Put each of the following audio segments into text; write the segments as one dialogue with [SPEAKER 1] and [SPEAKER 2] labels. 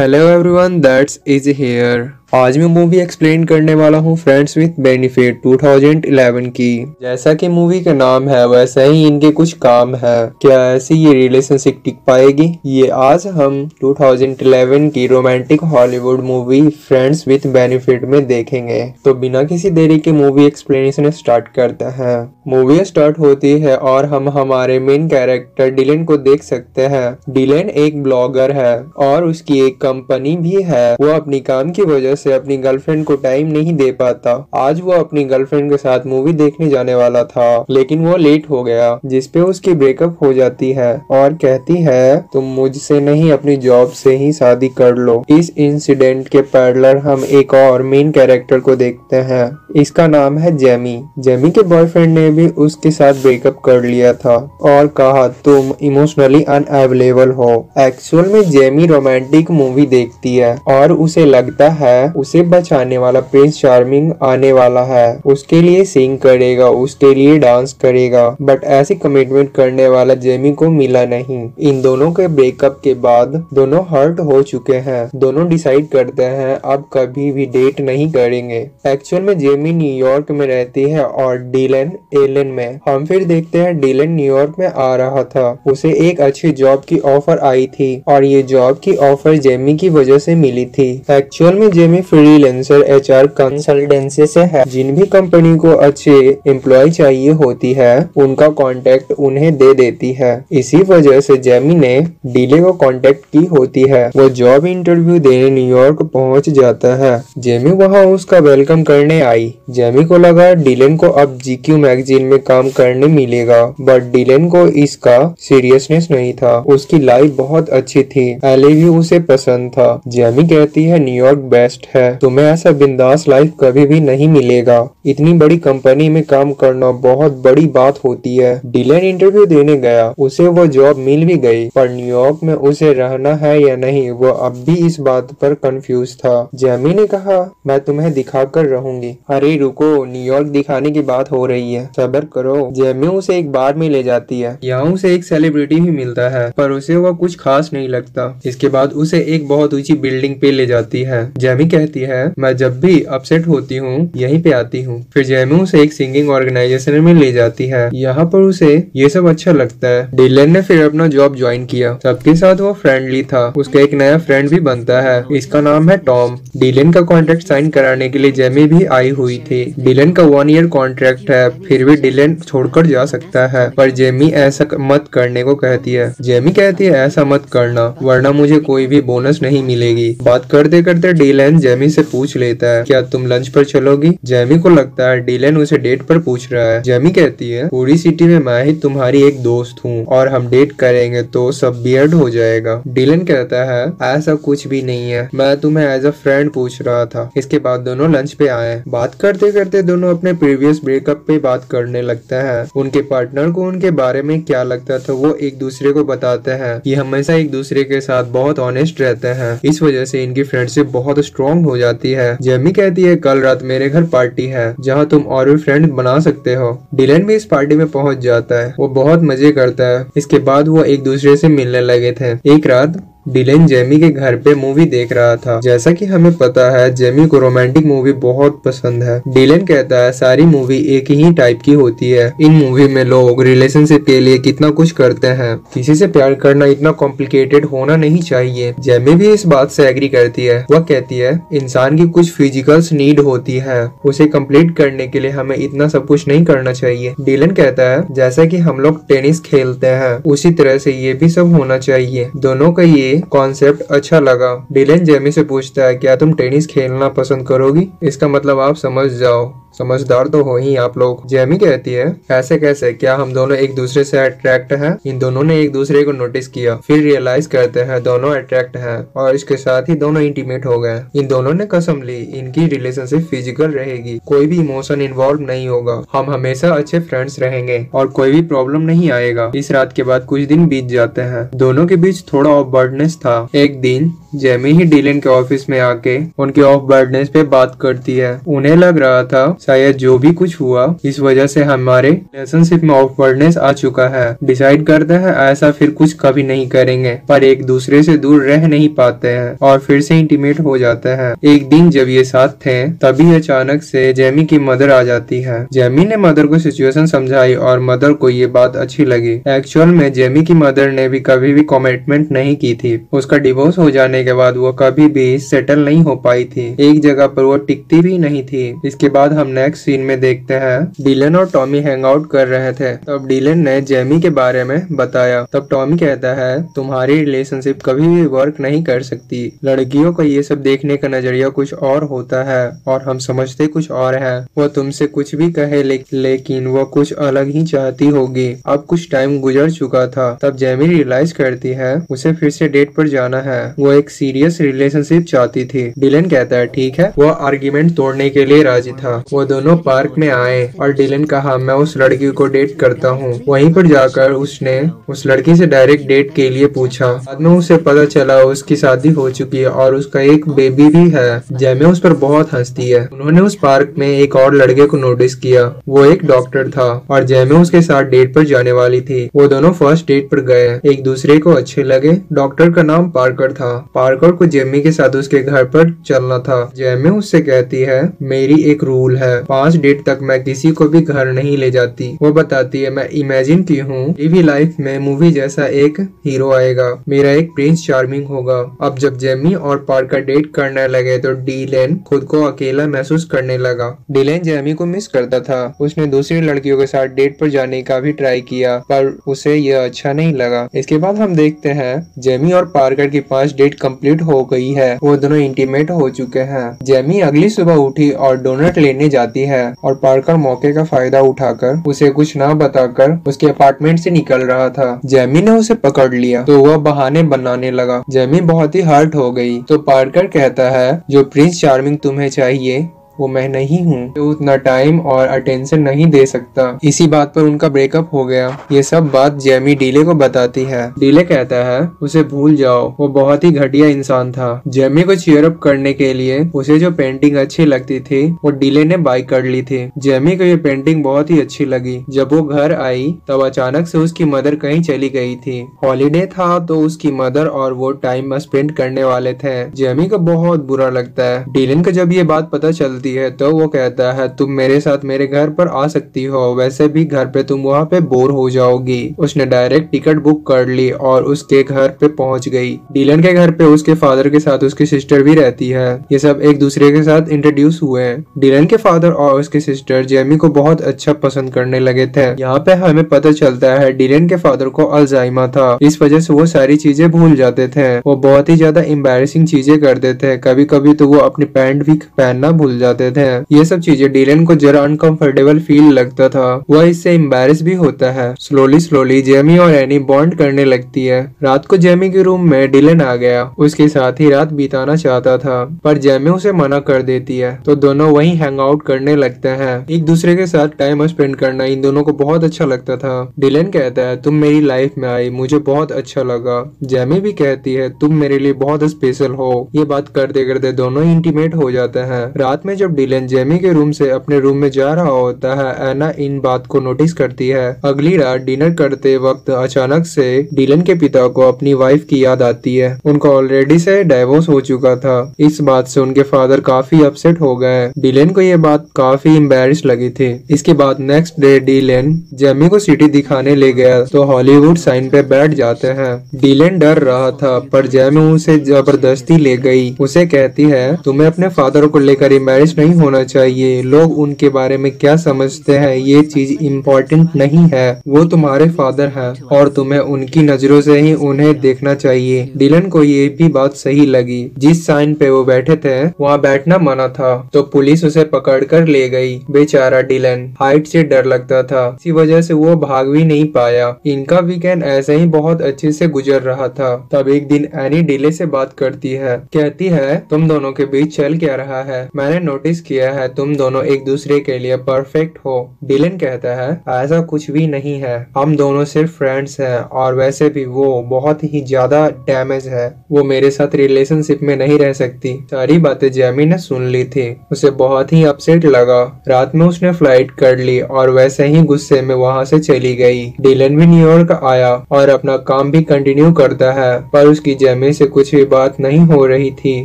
[SPEAKER 1] Hello everyone, that's easy here. आज मैं movie explain करने वाला हूँ फ्रेंड्स विथ बेनिफिट 2011 की। जैसा कि मूवी का नाम है वैसा ही इनके कुछ काम है। क्या ऐसी ये रिलेशनशिप टिक पाएगी? ये आज हम 2011 की romantic Hollywood movie friends with benefit में देखेंगे। तो बिना किसी देरी के मूवी एक्सप्लेनेशन स्टार्ट करते हैं। मूवी स्टार्ट होती है और हम हमारे मेन कैरेक्टर डिलेन को देख सकते हैं। डिलेन एक ब्लॉगर है और उसकी एक कंपनी भी है। वो अपनी काम की वजह से अपनी गर्लफ्रेंड को टाइम नहीं दे पाता। आज वो अपनी गर्लफ्रेंड के साथ मूवी देखने जाने वाला था, लेकिन वो लेट हो गया, जिसपे उसकी ब्रेकअप हो जाती है और कहती है तुम मुझसे नहीं अपनी जॉब से ही शादी कर लो। इस इंसिडेंट के पैरेलल हम एक और मेन कैरेक्टर को देखते हैं। इसका नाम है जेमी। जेमी के बॉयफ्रेंड ने भी उसके साथ ब्रेकअप कर लिया था और कहा तुम इमोशनली अनअवेलेबल हो। एक्चुअल में जेमी रोमांटिक मूवी देखती है और उसे लगता है उसे बचाने वाला प्रिंस चार्मिंग आने वाला है, उसके लिए सिंग करेगा, उसके लिए डांस करेगा। बट ऐसी कमिटमेंट करने वाला जेमी को मिला नहीं। इन दोनों के ब्रेकअप के बाद दोनों हर्ट हो चुके हैं। दोनों डिसाइड करते हैं अब कभी भी डेट नहीं करेंगे। एक्चुअल में जेमी न्यूयॉर्क में रहती है और डिलन एलन में। हम फिर देखते हैं डिलन न्यूयॉर्क में आ रहा था। उसे एक अच्छी जॉब की ऑफर आई थी और ये जॉब की ऑफर जेमी की वजह से मिली थी। एक्चुअल में जेमी फ्रीलांसर एचआर कंसल्टेंसी से है। जिन भी कंपनी को अच्छे एम्प्लॉय चाहिए होती है उनका कांटेक्ट उन्हें दे देती है। इसी वजह से जेमी ने डिले को कांटेक्ट की होती है। वो जॉब इंटरव्यू देने न्यूयॉर्क पहुंच जाता है। जेमी वहां उसका वेलकम करने आई। जेमी को लगा डिलन को अब जीक्यू मैगजीन में काम करने मिलेगा, बट डिलन को इसका सीरियसनेस नहीं था। उसकी लाइफ बहुत अच्छी थी, एले भी उसे पसंद था। जेमी कहती है न्यूयॉर्क बेस्ट है, तुम्हें ऐसा बिंदास लाइफ कभी भी नहीं मिलेगा। इतनी बड़ी कंपनी में काम करना बहुत बड़ी बात होती है। डिलन इंटरव्यू देने गया, उसे वो जॉब मिल भी गई, पर न्यूयॉर्क में उसे रहना है या नहीं वो अब भी इस बात पर कंफ्यूज था। जेमी ने कहा मैं तुम्हें दिखा कर रहूंगी। अरे रुको, न्यूयॉर्क दिखाने की बात हो रही है, सब्र करो। जेमी उसे एक बार में ले जाती है। यहाँ उसे एक सेलिब्रिटी भी मिलता है, पर उसे वह कुछ खास नहीं लगता। इसके बाद उसे एक बहुत ऊंची बिल्डिंग पे ले जाती है। जेमी कहती है मैं जब भी अपसेट होती हूँ यहीं पे आती हूँ। फिर जेमी उसे एक सिंगिंग ऑर्गेनाइजेशन में ले जाती है। यहाँ पर उसे ये सब अच्छा लगता है। डिलन ने फिर अपना जॉब ज्वाइन किया। सबके साथ वो फ्रेंडली था। उसका एक नया फ्रेंड भी बनता है, इसका नाम है टॉम। डिलन का कॉन्ट्रैक्ट साइन कराने के लिए जेमी भी आई हुई थी। डिलन का 1 ईयर कॉन्ट्रैक्ट है, फिर भी डिलन छोड़कर जा सकता है, पर जेमी ऐसा मत करने को कहती है। जेमी कहती है ऐसा मत करना वरना मुझे कोई भी बोनस नहीं मिलेगी। बात करते करते डिलन जेमी से पूछ लेता है क्या तुम लंच पर चलोगी? जेमी को लगता है डिलन उसे डेट पर पूछ रहा है। जेमी कहती है पूरी सिटी में मैं ही तुम्हारी एक दोस्त हूँ और हम डेट करेंगे तो सब वियर्ड हो जाएगा। डिलन कहता है ऐसा कुछ भी नहीं है, मैं तुम्हें एज अ फ्रेंड पूछ रहा था। इसके बाद दोनों लंच पे आए। बात करते करते दोनों अपने प्रीवियस ब्रेकअप पे बात करने लगता है। उनके पार्टनर को उनके बारे में क्या लगता था वो एक दूसरे को बताते हैं। ये हमेशा एक दूसरे के साथ बहुत ऑनेस्ट रहते हैं। इस वजह से इनकी फ्रेंडशिप बहुत स्ट्रॉन्ग हो जाती है। जेमी कहती है कल रात मेरे घर पार्टी है जहाँ तुम और भी फ्रेंड बना सकते हो। डिलन भी इस पार्टी में पहुंच जाता है। वो बहुत मजे करता है। इसके बाद वो एक दूसरे से मिलने लगे थे। एक रात डिलन जेमी के घर पे मूवी देख रहा था। जैसा कि हमें पता है जेमी को रोमांटिक मूवी बहुत पसंद है। डिलन कहता है सारी मूवी एक ही टाइप की होती है। इन मूवी में लोग रिलेशनशिप के लिए कितना कुछ करते हैं। किसी से प्यार करना इतना कॉम्प्लिकेटेड होना नहीं चाहिए। जेमी भी इस बात से एग्री करती है। वह कहती है इंसान की कुछ फिजिकल्स नीड होती है, उसे कंप्लीट करने के लिए हमें इतना सब कुछ नहीं करना चाहिए। डिलन कहता है जैसा कि हम लोग टेनिस खेलते हैं उसी तरह से ये भी सब होना चाहिए। दोनों का ये कॉन्सेप्ट अच्छा लगा। डिलन जेमी से पूछता है क्या तुम टेनिस खेलना पसंद करोगी? इसका मतलब आप समझ जाओ, समझदार तो हो ही आप लोग। जेमी कहती है ऐसे कैसे, क्या हम दोनों एक दूसरे से अट्रैक्ट हैं? इन दोनों ने एक दूसरे को नोटिस किया, फिर रियलाइज करते हैं दोनों अट्रैक्ट हैं और इसके साथ ही दोनों इंटीमेट हो गए। इन दोनों ने कसम ली इनकी रिलेशनशिप फिजिकल रहेगी, कोई भी इमोशन इन्वॉल्व नहीं होगा, हम हमेशा अच्छे फ्रेंड्स रहेंगे और कोई भी प्रॉब्लम नहीं आएगा। इस रात के बाद कुछ दिन बीत जाते हैं। दोनों के बीच थोड़ा ऑकवर्डनेस था। एक दिन जेमी ही डिलन के ऑफिस में आके उनके ऑकवर्डनेस पे बात करती है। उन्हें लग रहा था शायद जो भी कुछ हुआ इस वजह से हमारे रिलेशनशिप में ऑकवर्डनेस आ चुका है। डिसाइड करते हैं ऐसा फिर कुछ कभी नहीं करेंगे, पर एक दूसरे से दूर रह नहीं पाते हैं और फिर से इंटीमेट हो जाते हैं। एक दिन जब ये साथ थे तभी अचानक से जेमी की मदर आ जाती है। जेमी ने मदर को सिचुएशन समझाई और मदर को ये बात अच्छी लगी। एक्चुअल में जेमी की मदर ने भी कभी भी कमिटमेंट नहीं की थी। उसका डिवोर्स हो जाने के बाद वो कभी भी सेटल नहीं हो पाई थी, एक जगह पर वो टिकती भी नहीं थी। इसके बाद हम नेक्स्ट सीन में देखते हैं डिलन और टॉमी हैंग आउट कर रहे थे। तब डिलन ने जेमी के बारे में बताया। तब टॉमी कहता है तुम्हारी रिलेशनशिप कभी भी वर्क नहीं कर सकती। लड़कियों का ये सब देखने का नजरिया कुछ और होता है और हम समझते कुछ और है। वो तुमसे कुछ भी कहे लेकिन वो कुछ अलग ही चाहती होगी। अब कुछ टाइम गुजर चुका था तब जेमी रियलाइज करती है उसे फिर से डेट पर जाना है। वो एक सीरियस रिलेशनशिप चाहती थी। डिलन कहता है ठीक है। वो आर्ग्यूमेंट तोड़ने के लिए राजी था। वो दोनों पार्क में आए और डिलन कहा मैं उस लड़की को डेट करता हूँ। वहीं पर जाकर उसने उस लड़की से डायरेक्ट डेट के लिए पूछा। बाद में उसे पता चला उसकी शादी हो चुकी है और उसका एक बेबी भी है। जेमी उस पर बहुत हंसती है। उन्होंने उस पार्क में एक और लड़के को नोटिस किया। वो एक डॉक्टर था और जेमी उसके साथ डेट पर जाने वाली थी। वो दोनों फर्स्ट डेट पर गए, एक दूसरे को अच्छे लगे। डॉक्टर का नाम पार्कर था। पार्कर को जेमी के साथ उसके घर पर चलना था। जेमी उससे कहती है मेरी एक रूल है, 5 डेट तक मैं किसी को भी घर नहीं ले जाती। वो बताती है मैं इमेजिन की हूँ टीवी लाइफ में मूवी जैसा एक हीरो आएगा, मेरा एक प्रिंस चार्मिंग होगा। अब जब जेमी और पार्कर डेट करने लगे तो डिलेन खुद को अकेला महसूस करने लगा। डिलेन जेमी को मिस करता था। उसने दूसरी लड़कियों के साथ डेट पर जाने का भी ट्राई किया पर उसे यह अच्छा नहीं लगा। इसके बाद हम देखते हैं जेमी और पार्कर की 5 डेट कंप्लीट हो गई है। वो दोनों इंटीमेट हो चुके हैं। जेमी अगली सुबह उठी और डोनट लेने जाती है और पार्कर मौके का फायदा उठाकर उसे कुछ ना बताकर उसके अपार्टमेंट से निकल रहा था। जेमी ने उसे पकड़ लिया तो वह बहाने बनाने लगा। जेमी बहुत ही हर्ट हो गई तो पार्कर कहता है जो प्रिंस चार्मिंग तुम्हें चाहिए वो मैं नहीं हूँ, जो उतना टाइम और अटेंशन नहीं दे सकता। इसी बात पर उनका ब्रेकअप हो गया। ये सब बात जेमी डीले को बताती है। डीले कहता है उसे भूल जाओ, वो बहुत ही घटिया इंसान था। जेमी को चीयर अप करने के लिए उसे जो पेंटिंग अच्छी लगती थी वो डीले ने बाय कर ली थी। जेमी को ये पेंटिंग बहुत ही अच्छी लगी। जब वो घर आई तब अचानक से उसकी मदर कहीं चली गई थी। हॉलीडे था तो उसकी मदर और वो टाइम स्पेंड करने वाले थे। जेमी को बहुत बुरा लगता है। डीलन को जब ये बात पता चलती है तो वो कहता है तुम मेरे साथ मेरे घर पर आ सकती हो, वैसे भी घर पे तुम वहाँ पे बोर हो जाओगी। उसने डायरेक्ट टिकट बुक कर ली और उसके घर पे पहुँच गई। डीलन के घर पे उसके फादर के साथ उसकी सिस्टर भी रहती है। ये सब एक दूसरे के साथ इंट्रोड्यूस हुए। डीलन के फादर और उसके सिस्टर जेमी को बहुत अच्छा पसंद करने लगे थे। यहाँ पे हमें पता चलता है डीलन के फादर को अल्जाइमर था, इस वजह से वो सारी चीजें भूल जाते थे। वो बहुत ही ज्यादा एम्बैरेसिंग चीजें करते थे। कभी कभी तो वो अपनी पैंट भी पहनना भूल जाते थे। ये सब चीजें डिलन को जरा अनकंफर्टेबल फील लगता था। वह इससे एम्बैरेस भी होता है। स्लोली जेमी और एनी बॉन्ड करने लगती है। रात को जेमी के रूम में डिलन आ गया। उसके साथ ही रात बिताना चाहता था पर जेमी उसे मना कर देती है तो दोनों वहीं हैंग आउट करने लगते हैं। एक दूसरे के साथ टाइम स्पेंड करना इन दोनों को बहुत अच्छा लगता था। डिलन कहता है तुम मेरी लाइफ में आई, मुझे बहुत अच्छा लगा। जेमी भी कहती है तुम मेरे लिए बहुत स्पेशल हो। ये बात करते करते दोनों इंटीमेट हो जाते हैं। रात में जब डिलन जेमी के रूम से अपने रूम में जा रहा होता है एना इन बात को नोटिस करती है। अगली रात डिनर करते वक्त अचानक से डिलन के पिता को अपनी वाइफ की याद आती है। उनका ऑलरेडी से डाइवोर्स हो चुका था। इस बात से उनके फादर काफी अपसेट हो गए। डिलन को ये बात काफी एम्बैरेस लगी थी। इसके बाद नेक्स्ट डे डिलन जेमी को सिटी दिखाने ले गया तो हॉलीवुड साइन पे बैठ जाते हैं। डिलन डर रहा था पर जेमी उसे जबरदस्ती ले गई। उसे कहती है तुम्हें अपने फादर को लेकर एम्बैरेस नहीं होना चाहिए। लोग उनके बारे में क्या समझते हैं ये चीज इम्पोर्टेंट नहीं है। वो तुम्हारे फादर हैं और तुम्हें उनकी नजरों से ही उन्हें देखना चाहिए। डिलन को ये भी बात सही लगी। जिस साइन पे वो बैठे थे वहाँ बैठना मना था तो पुलिस उसे पकड़ कर ले गई। बेचारा डिलन हाइट से डर लगता था, इसी वजह से वो भाग भी नहीं पाया। इनका वीकेंड ऐसे ही बहुत अच्छे से गुजर रहा था। तब एक दिन एनी डिले से बात करती है। कहती है तुम दोनों के बीच चल क्या रहा है? मैंने नोटिस नोटिस किया है तुम दोनों एक दूसरे के लिए परफेक्ट हो। डिलन कहता है ऐसा कुछ भी नहीं है, हम दोनों सिर्फ फ्रेंड्स हैं और वैसे भी वो बहुत ही ज्यादा डैमेज है, वो मेरे साथ रिलेशनशिप में नहीं रह सकती। सारी बातें जेमी ने सुन ली थी, उसे बहुत ही अपसेट लगा। रात में उसने फ्लाइट कर ली और वैसे ही गुस्से में वहाँ से चली गई। डिलन भी न्यूयॉर्क आया और अपना काम भी कंटिन्यू करता है, पर उसकी जेमी से कुछ भी बात नहीं हो रही थी,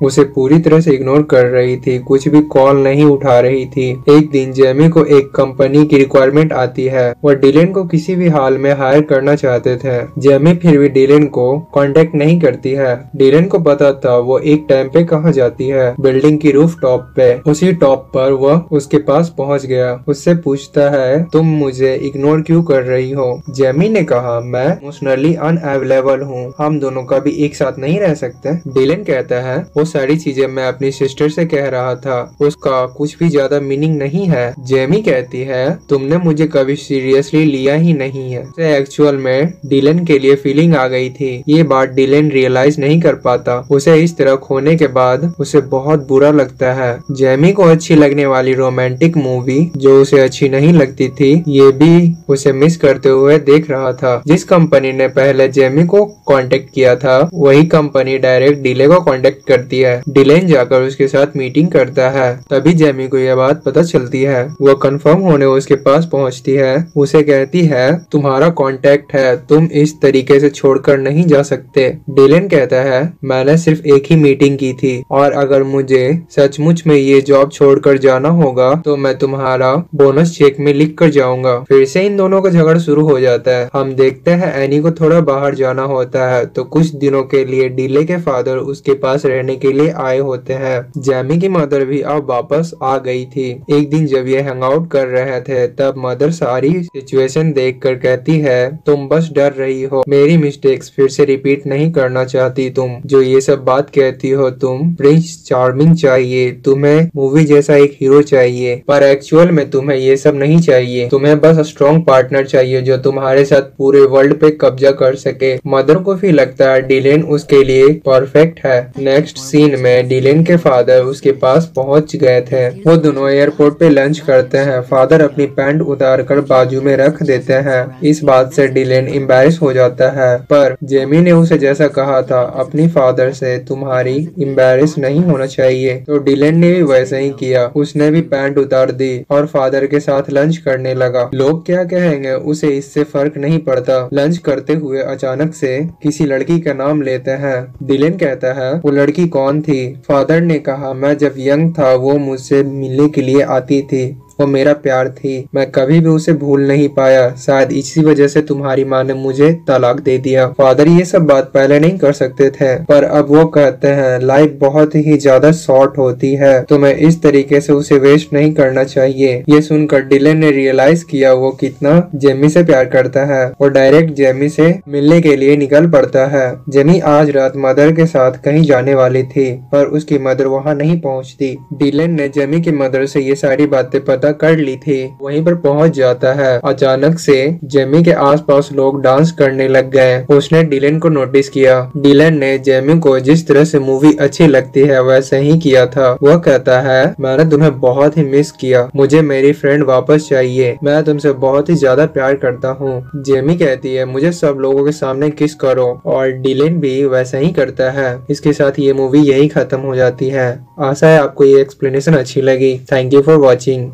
[SPEAKER 1] उसे पूरी तरह से इग्नोर कर रही थी, कुछ भी कॉल नहीं उठा रही थी। एक दिन जेमी को एक कंपनी की रिक्वायरमेंट आती है, वह डिलन को किसी भी हाल में हायर करना चाहते थे। जेमी फिर भी डिलन को कांटेक्ट नहीं करती है। डिलन को पता था वो एक टाइम पे कहाँ जाती है, बिल्डिंग की रूफ टॉप पे। उसी टॉप पर वह उसके पास पहुँच गया, उससे पूछता है तुम मुझे इग्नोर क्यों कर रही हो। जेमी ने कहा मैं इमोशनली अनअवेलेबल हूँ, हम दोनों कभी एक साथ नहीं रह सकते। डिलन कहता है वो सारी चीजें मैं अपनी सिस्टर से कह रहा था, उसका कुछ भी ज्यादा मीनिंग नहीं है। जेमी कहती है तुमने मुझे कभी सीरियसली लिया ही नहीं है। उसे एक्चुअल में डिलन के लिए फीलिंग आ गई थी। ये बात डिलन रियलाइज नहीं कर पाता। उसे इस तरह खोने के बाद उसे बहुत बुरा लगता है। जेमी को अच्छी लगने वाली रोमांटिक मूवी जो उसे अच्छी नहीं लगती थी, ये भी उसे मिस करते हुए देख रहा था। जिस कंपनी ने पहले जेमी को कांटेक्ट किया था, वही कंपनी डायरेक्ट डिले को कांटेक्ट करती है। डिलेन जाकर उसके साथ मीटिंग करता है, तभी जेमी को यह बात पता चलती है। वह कंफर्म होने उसके पास पहुंचती है, उसे कहती है तुम्हारा कांटेक्ट है, तुम इस तरीके से छोड़कर नहीं जा सकते। डिलेन कहता है मैंने सिर्फ एक ही मीटिंग की थी और अगर मुझे सचमुच में ये जॉब छोड़कर जाना होगा तो मैं तुम्हारा बोनस चेक में लिख कर जाऊंगा। फिर से इन दोनों का झगड़ा शुरू हो जाता है। हम देखते हैं एनी को थोड़ा बाहर जाना होता है, तो कुछ दिनों के लिए डिले के फादर उसके पास रहने के लिए आए होते हैं। जेमी की मदर भी अब वापस आ गई थी। एक दिन जब ये हैंग आउट कर रहे थे, तब मदर सारी सिचुएशन देखकर कहती है तुम बस डर रही हो, मेरी मिस्टेक्स फिर से रिपीट नहीं करना चाहती तुम जो ये सब बात कहती हो। तुम प्रिंस चार्मिंग चाहिए, तुम्हें मूवी जैसा एक हीरो चाहिए, पर एक्चुअल में तुम्हें ये सब नहीं चाहिए। तुम्हें बस स्ट्रॉन्ग पार्टनर चाहिए जो तुम्हारे साथ पूरे वर्ल्ड पे कब्जा कर सके। मदर को भी लगता है डिलेन उसके लिए परफेक्ट है। नेक्स्ट सीन में डिलेन के फादर उसके पास पहुंच गए थे। वो दोनों एयरपोर्ट पे लंच करते हैं। फादर अपनी पैंट उतार कर बाजू में रख देते हैं। इस बात से डिलेन एम्बैरेस हो जाता है, पर जेमी ने उसे जैसा कहा था अपनी फादर से तुम्हारी एम्बैरेस नहीं होना चाहिए, तो डिलेन ने भी वैसा ही किया। उसने भी पैंट उतार दी और फादर के साथ लंच करने लगा। लोग क्या कहेंगे उसे इससे फर्क नहीं पड़ता। लंच करते हुए अचानक से किसी लड़की का नाम लेते हैं। डिलेन कहता है वो लड़की कौन थी। फादर ने कहा मैं जब यंग था वो मुझसे मिलने के लिए आती थी, वो मेरा प्यार थी, मैं कभी भी उसे भूल नहीं पाया, शायद इसी वजह से तुम्हारी माँ ने मुझे तलाक दे दिया। फादर ये सब बात पहले नहीं कर सकते थे, पर अब वो कहते हैं लाइफ बहुत ही ज्यादा शॉर्ट होती है, तो मैं इस तरीके से उसे वेस्ट नहीं करना चाहिए। ये सुनकर डिलेन ने रियलाइज किया वो कितना जेमी से प्यार करता है और डायरेक्ट जेमी से मिलने के लिए निकल पड़ता है। जेमी आज रात मदर के साथ कहीं जाने वाली थी, पर उसकी मदर वहाँ नहीं पहुँचती। डिलेन ने जेमी की मदर से ये सारी बातें पता कर ली थी। वहीं पर पहुंच जाता है। अचानक से जेमी के आसपास लोग डांस करने लग गए। उसने डिलेन को नोटिस किया। डिलेन ने जेमी को जिस तरह से मूवी अच्छी लगती है वैसे ही किया था। वह कहता है मैंने तुम्हें बहुत ही मिस किया, मुझे मेरी फ्रेंड वापस चाहिए, मैं तुमसे बहुत ही ज्यादा प्यार करता हूँ। जेमी कहती है मुझे सब लोगों के सामने किस करो, और डिलेन भी वैसा ही करता है। इसके साथ ये मूवी यही खत्म हो जाती है। आशा है आपको ये एक्सप्लेनेशन अच्छी लगी। Thank you for watching.